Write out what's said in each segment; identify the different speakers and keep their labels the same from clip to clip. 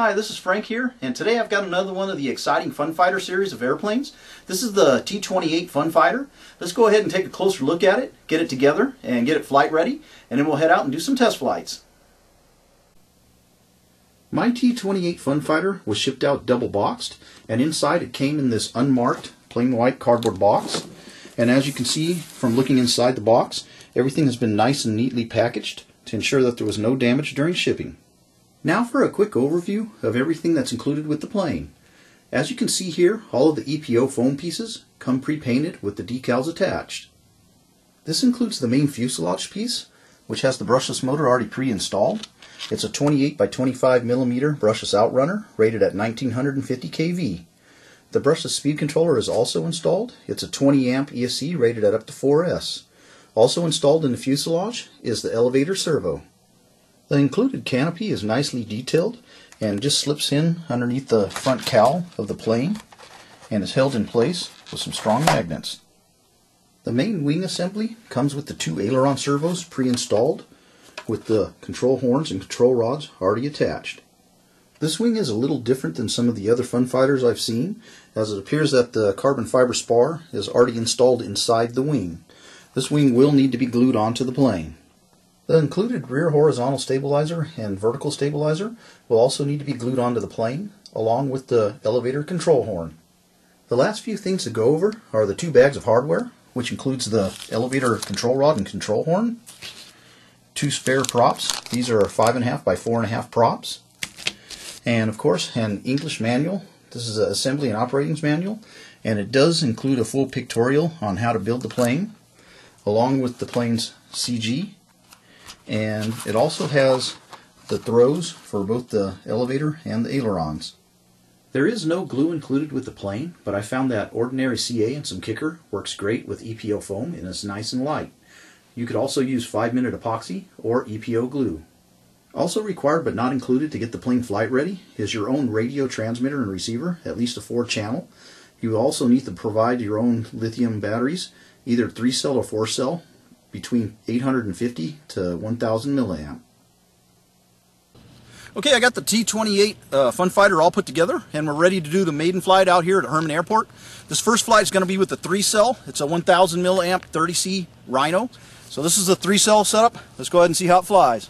Speaker 1: Hi, this is Frank here, and today I've got another one of the exciting Funfighter series of airplanes. This is the T-28 Funfighter. Let's go ahead and take a closer look at it, get it together, and get it flight ready, and then we'll head out and do some test flights. My T-28 Funfighter was shipped out double boxed, and inside it came in this unmarked plain white cardboard box. And as you can see from looking inside the box, everything has been nice and neatly packaged to ensure that there was no damage during shipping. Now for a quick overview of everything that's included with the plane. As you can see here, all of the EPO foam pieces come pre-painted with the decals attached. This includes the main fuselage piece, which has the brushless motor already pre-installed. It's a 28 by 25 millimeter brushless outrunner rated at 1950 kV. The brushless speed controller is also installed. It's a 20 amp ESC rated at up to 4S. Also installed in the fuselage is the elevator servo. The included canopy is nicely detailed and just slips in underneath the front cowl of the plane and is held in place with some strong magnets. The main wing assembly comes with the two aileron servos pre-installed with the control horns and control rods already attached. This wing is a little different than some of the other Funfighters I've seen, as it appears that the carbon fiber spar is already installed inside the wing. This wing will need to be glued onto the plane. The included rear horizontal stabilizer and vertical stabilizer will also need to be glued onto the plane, along with the elevator control horn. The last few things to go over are the two bags of hardware, which includes the elevator control rod and control horn, two spare props. These are 5.5 by 4.5 props, and of course an English manual. This is an assembly and operations manual, and it does include a full pictorial on how to build the plane, along with the plane's CG. And it also has the throws for both the elevator and the ailerons. There is no glue included with the plane, but I found that ordinary CA and some kicker works great with EPO foam and it's nice and light. You could also use 5-minute epoxy or EPO glue. Also required but not included to get the plane flight ready is your own radio transmitter and receiver, at least a 4-channel. You will also need to provide your own lithium batteries, either 3-cell or 4-cell, between 850 to 1000 milliamp. Okay, I got the T-28 Funfighter all put together, and we're ready to do the maiden flight out here at Herman Airport. This first flight is going to be with the 3-cell. It's a 1000 milliamp 30C Rhino. So this is the 3-cell setup. Let's go ahead and see how it flies.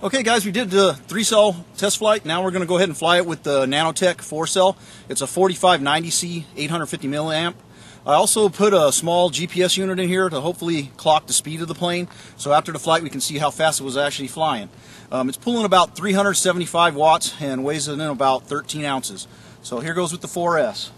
Speaker 1: Okay guys, we did the 3-cell test flight. Now we're going to go ahead and fly it with the Nanotech 4-cell. It's a 4590C 850 milliamp. I also put a small GPS unit in here to hopefully clock the speed of the plane, so after the flight we can see how fast it was actually flying. It's pulling about 375 watts and weighs in about 13 ounces. So here goes with the 4S.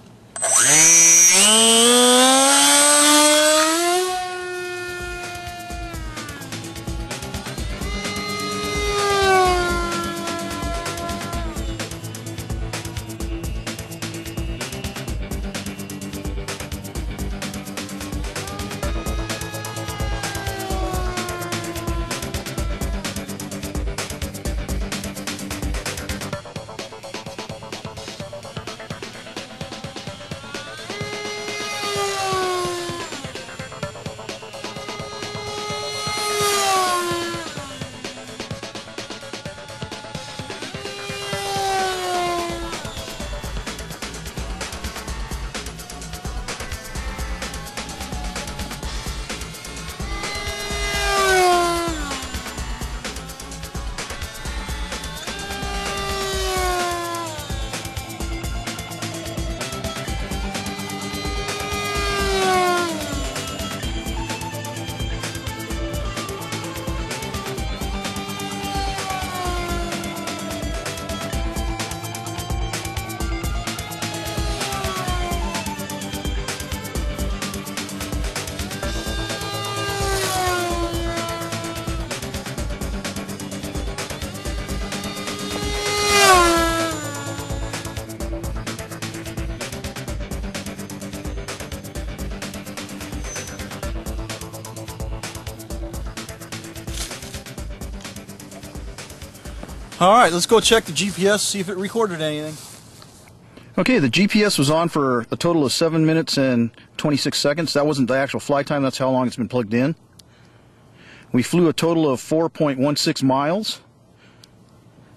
Speaker 2: Alright, let's go check the GPS, see if it recorded anything.
Speaker 1: Okay, the GPS was on for a total of 7 minutes and 26 seconds. That wasn't the actual flight time, that's how long it's been plugged in. We flew a total of 4.16 miles.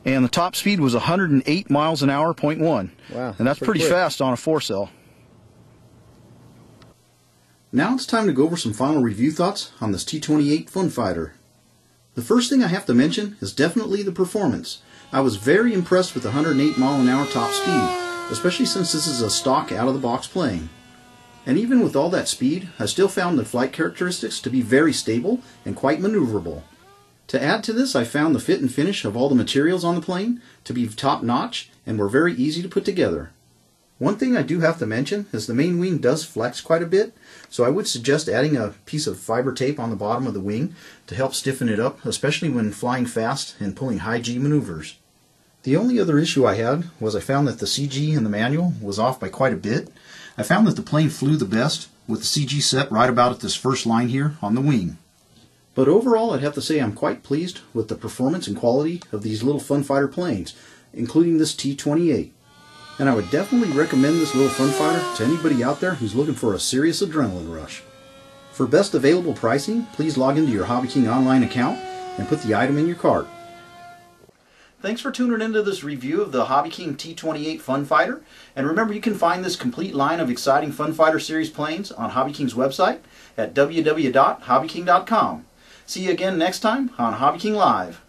Speaker 1: And the top speed was 108 miles an hour, 0.1.
Speaker 3: Wow.
Speaker 1: And that's pretty fast on a 4-cell. Now it's time to go over some final review thoughts on this T-28 Funfighter. The first thing I have to mention is definitely the performance. I was very impressed with the 108 mile an hour top speed, especially since this is a stock out-of-the-box plane. And even with all that speed, I still found the flight characteristics to be very stable and quite maneuverable. To add to this, I found the fit and finish of all the materials on the plane to be top-notch and were very easy to put together. One thing I do have to mention is the main wing does flex quite a bit, so I would suggest adding a piece of fiber tape on the bottom of the wing to help stiffen it up, especially when flying fast and pulling high G maneuvers. The only other issue I had was I found that the CG in the manual was off by quite a bit. I found that the plane flew the best with the CG set right about at this first line here on the wing. But overall, I'd have to say I'm quite pleased with the performance and quality of these little Funfighter planes, including this T-28. And I would definitely recommend this little Funfighter to anybody out there who's looking for a serious adrenaline rush. For best available pricing, please log into your HobbyKing online account and put the item in your cart. Thanks for tuning into this review of the HobbyKing T-28 Funfighter. And remember, you can find this complete line of exciting Funfighter series planes on HobbyKing's website at www.hobbyking.com. See you again next time on HobbyKing Live.